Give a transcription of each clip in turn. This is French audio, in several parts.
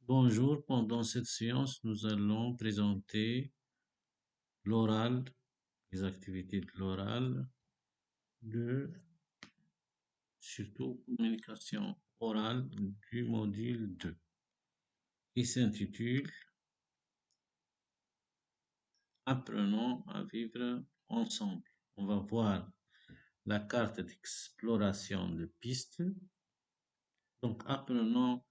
Bonjour, pendant cette séance, nous allons présenter l'oral, les activités de l'oral, de surtout communication orale du module 2, qui s'intitule Apprenons à vivre ensemble. On va voir la carte d'exploration de pistes. Donc, apprenons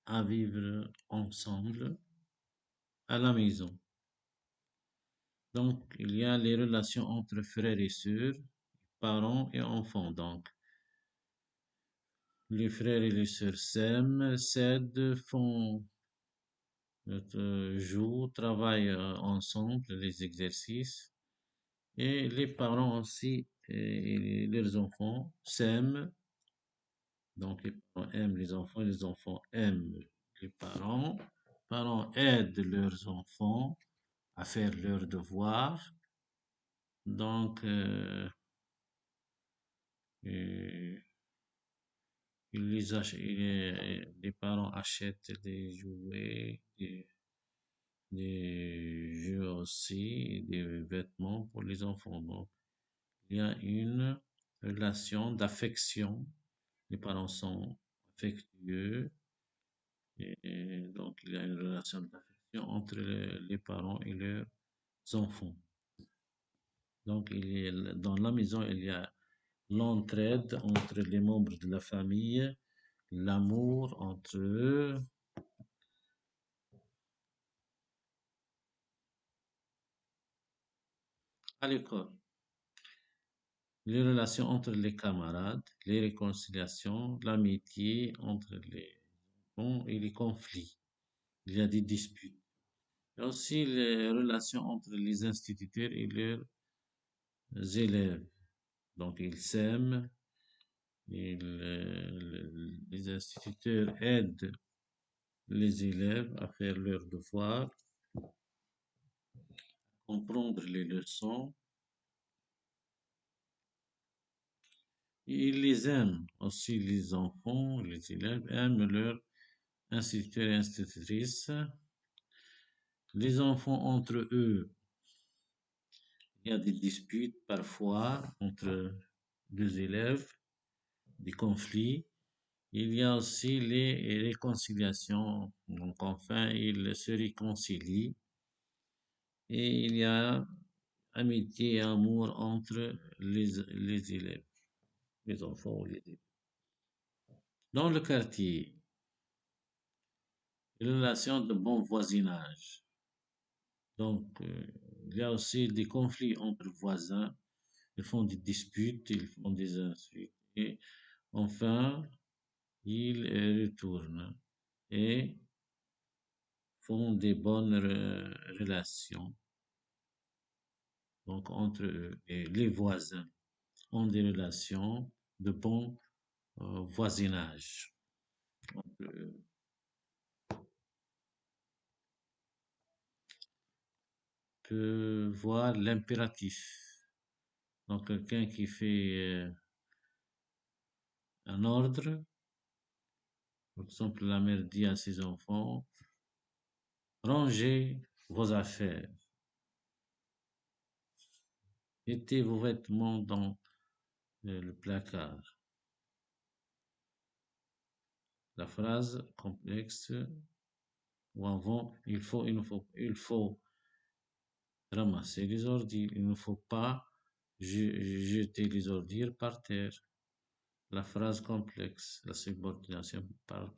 à vivre ensemble à la maison. Donc, il y a les relations entre frères et sœurs, parents et enfants. Donc, les frères et les sœurs s'aiment, s'aident, jouent, travaillent ensemble les exercices. Et les parents aussi et leurs enfants s'aiment. Donc les parents aiment les enfants et les enfants aiment les parents. Les parents aident leurs enfants à faire leurs devoirs. Donc, euh, les parents achètent des jouets, des jeux aussi, des vêtements pour les enfants. Donc, il y a une relation d'affection. Les parents sont affectueux et donc il y a une relation d'affection entre les parents et leurs enfants. Donc, dans la maison, il y a l'entraide entre les membres de la famille, l'amour entre eux. À l'école, les relations entre les camarades, les réconciliations, l'amitié entre les enfants et les conflits. Il y a des disputes. Et aussi les relations entre les instituteurs et leurs élèves. Donc ils s'aiment, les instituteurs aident les élèves à faire leurs devoirs, comprendre les leçons. Ils les aiment aussi, les enfants, les élèves aiment leurs instituteurs et institutrices. Les enfants entre eux, il y a des disputes parfois entre deux élèves, des conflits. Il y a aussi les réconciliations. Donc enfin, ils se réconcilient. Et il y a amitié et amour entre les élèves, les enfants ou les élèves. Dans le quartier, les relations de bon voisinage. Donc, il y a aussi des conflits entre voisins. Ils font des disputes, ils font des insultes. Et enfin, ils retournent et font des bonnes relations. Donc, entre eux et les voisins ont des relations de bon voisinage. On peut voir l'impératif. Donc, quelqu'un qui fait un ordre. Par exemple, la mère dit à ses enfants, rangez vos affaires, mettez vos vêtements dans le placard. La phrase complexe ou avant, il faut ramasser les ordures, il ne faut pas jeter les ordures par terre. La phrase complexe, la subordination par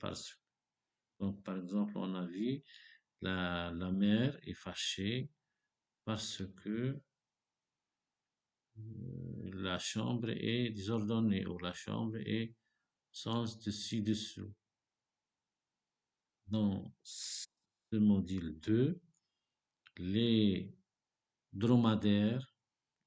donc, par exemple, on a vu la mère est fâchée parce que la chambre est désordonnée ou la chambre est sans dessus-dessous. Dans ce module 2, les dromadaires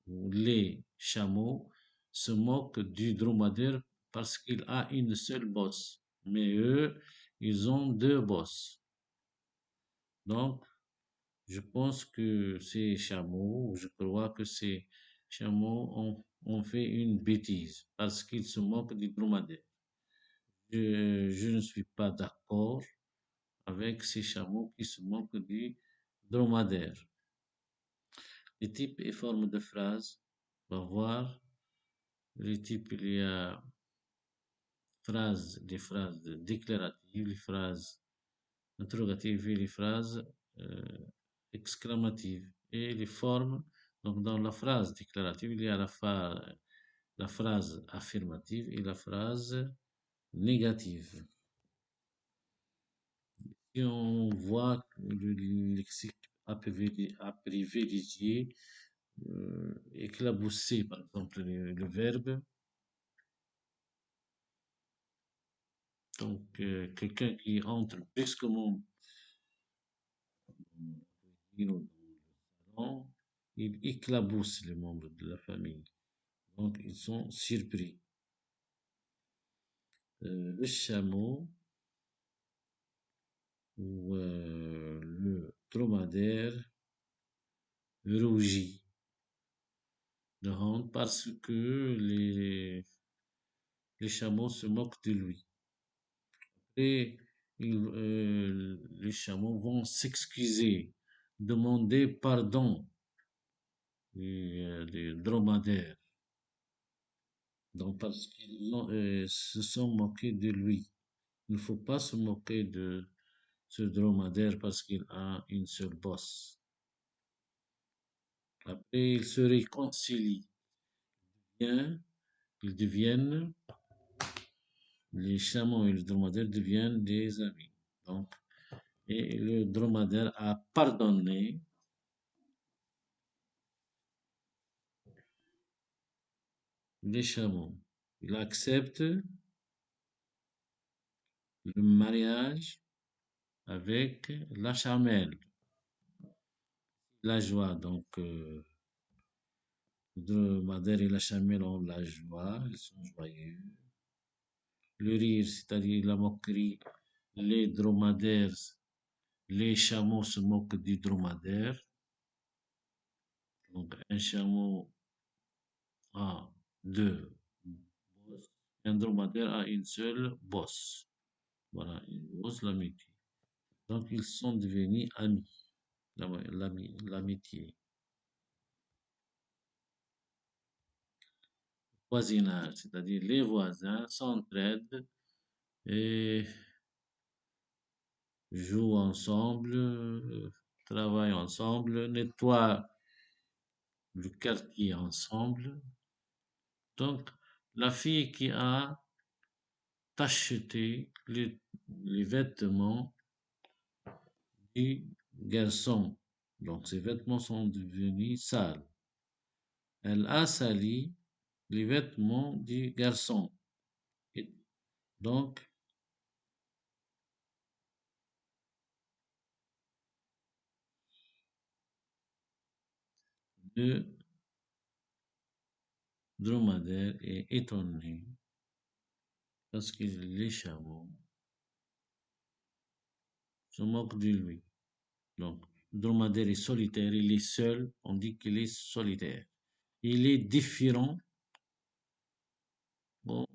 ou les chameaux se moquent du dromadaire parce qu'il a une seule bosse. Mais eux, ils ont deux bosses. Donc, je pense que ces chameaux, je crois que ces chameaux ont fait une bêtise parce qu'ils se moquent du dromadaire. Je ne suis pas d'accord avec avec ces chameaux qui se moquent du dromadaire. Les types et formes de phrases, on va voir. Les types, il y a des phrases déclaratives, les phrases interrogatives et les phrases exclamatives. Et les formes, donc dans la phrase déclarative, il y a la phrase affirmative et la phrase négative. Et on voit que le lexique à privilégier, éclabousser, par exemple, le verbe. Donc, quelqu'un qui entre brusquement dans le salon, il éclabousse les membres de la famille. Donc, ils sont surpris. Le chameau ou le dromadaire rougit de honte parce que les chameaux se moquent de lui. Et les chameaux vont s'excuser, demander pardon des dromadaires. Donc, parce qu'ils se sont moqués de lui. Il ne faut pas se moquer de ce dromadaire parce qu'il a une seule bosse. Après, ils se réconcilient. Bien, ils deviennent, les chameaux et le dromadaire deviennent des amis. Donc, et le dromadaire a pardonné les chameaux. Il accepte le mariage avec la chamelle. La joie, donc, le dromadaire et la chamelle ont la joie, ils sont joyeux. Le rire, c'est-à-dire la moquerie, les dromadaires, les chameaux se moquent du dromadaire. Donc, un chameau a deux bosses, un dromadaire a une seule bosse. Voilà, une bosse, l'amitié. Donc, ils sont devenus amis, l'amitié. Voisinage, c'est-à-dire les voisins s'entraident et jouent ensemble, travaillent ensemble, nettoient le quartier ensemble. Donc, la fille qui a tacheté les vêtements du garçon, donc ses vêtements sont devenus sales. Elle a sali les vêtements du garçon. Et donc, le dromadaire est étonné parce que les chameaux se moquent de lui. Donc, le dromadaire est solitaire, il est seul, on dit qu'il est solitaire. Il est différent au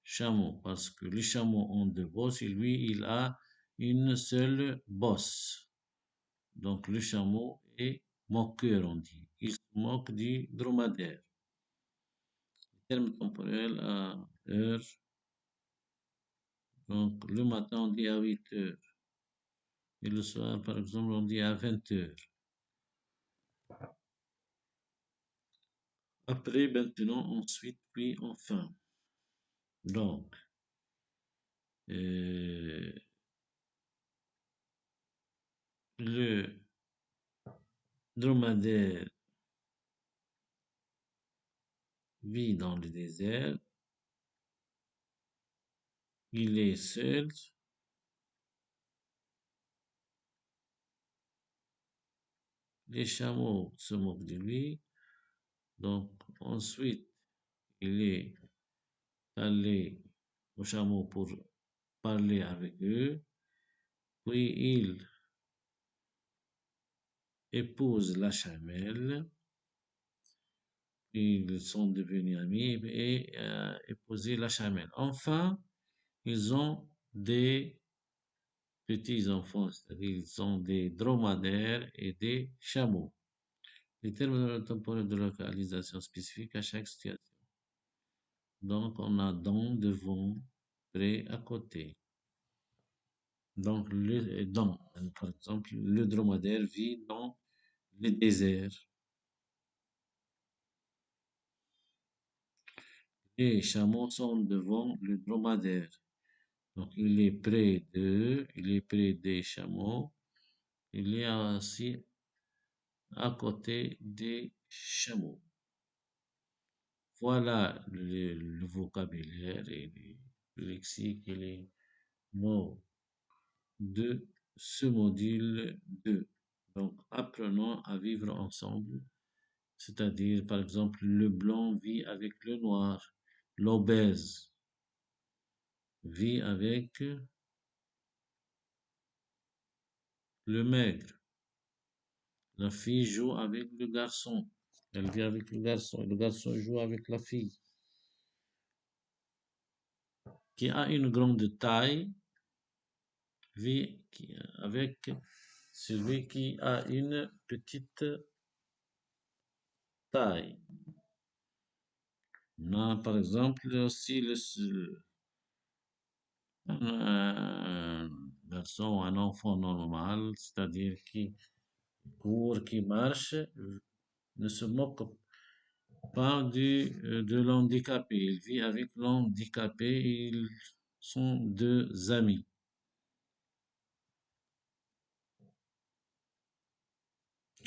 chameau parce que les chameaux ont deux bosses et lui, il a une seule bosse. Donc, le chameau est moqueur, on dit. Il se moque du dromadaire. Terme temporel à heure. Donc, le matin, on dit à 8 heures. Et le soir, par exemple, on dit à 20 heures. Après, maintenant, ensuite, puis enfin. Donc, euh, le dromadaire vit dans le désert. Il est seul. Les chameaux se moquent de lui. Donc, ensuite, il est allé au chameau pour parler avec eux. Puis, il épouse la chamelle. Ils sont devenus amis et épousé la chamelle. Enfin, Ils ont des petits-enfants, c'est-à-dire ils ont des dromadaires et des chameaux. Les termes temporels de localisation spécifique à chaque situation. Donc, on a dans, devant, près, à côté. Donc, par exemple, le dromadaire vit dans le désert. Les chameaux sont devant le dromadaire. Donc, il est près des chameaux. Il est assis à côté des chameaux. Voilà le vocabulaire et le lexique et les mots de ce module 2. Donc, apprenons à vivre ensemble, c'est-à-dire, par exemple, le blanc vit avec le noir, l'obèse vit avec le maigre, la fille joue avec le garçon, elle vit avec le garçon, et le garçon joue avec la fille, qui a une grande taille, avec celui qui a une petite taille. On a, par exemple, aussi un garçon, un enfant normal, c'est-à-dire qui court, qui marche, ne se moque pas de l'handicapé. Il vit avec l'handicapé, ils sont deux amis.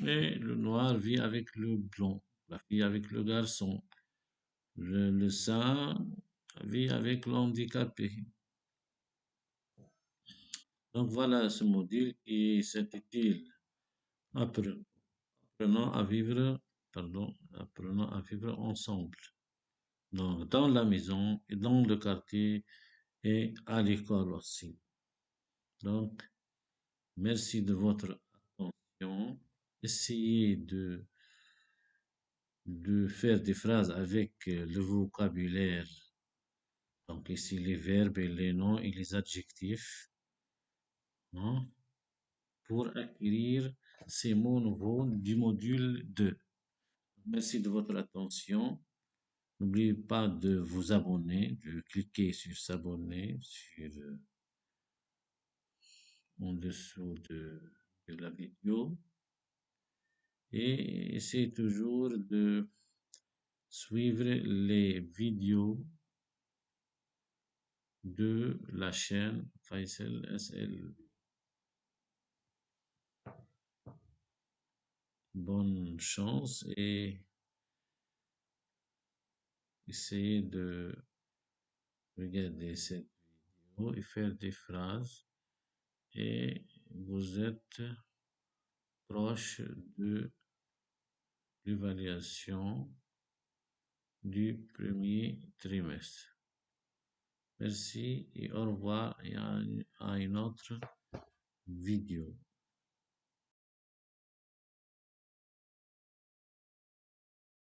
Et le noir vit avec le blanc, la fille avec le garçon, le saint vit avec l'handicapé. Donc voilà ce module qui s'intitule Appre- Apprenons à vivre, pardon, apprenons à vivre ensemble. Donc, dans la maison et dans le quartier et à l'école aussi. Donc, merci de votre attention. Essayez de faire des phrases avec le vocabulaire. Donc, ici, les verbes et les noms et les adjectifs, hein, pour acquérir ces mots nouveaux du module 2. Merci de votre attention. N'oubliez pas de vous abonner, de cliquer sur s'abonner en dessous de la vidéo et essayez toujours de suivre les vidéos de la chaîne Faisal SL. Bonne chance et essayez de regarder cette vidéo et faire des phrases et vous êtes proche de l'évaluation du premier trimestre. Merci et au revoir et à une autre vidéo.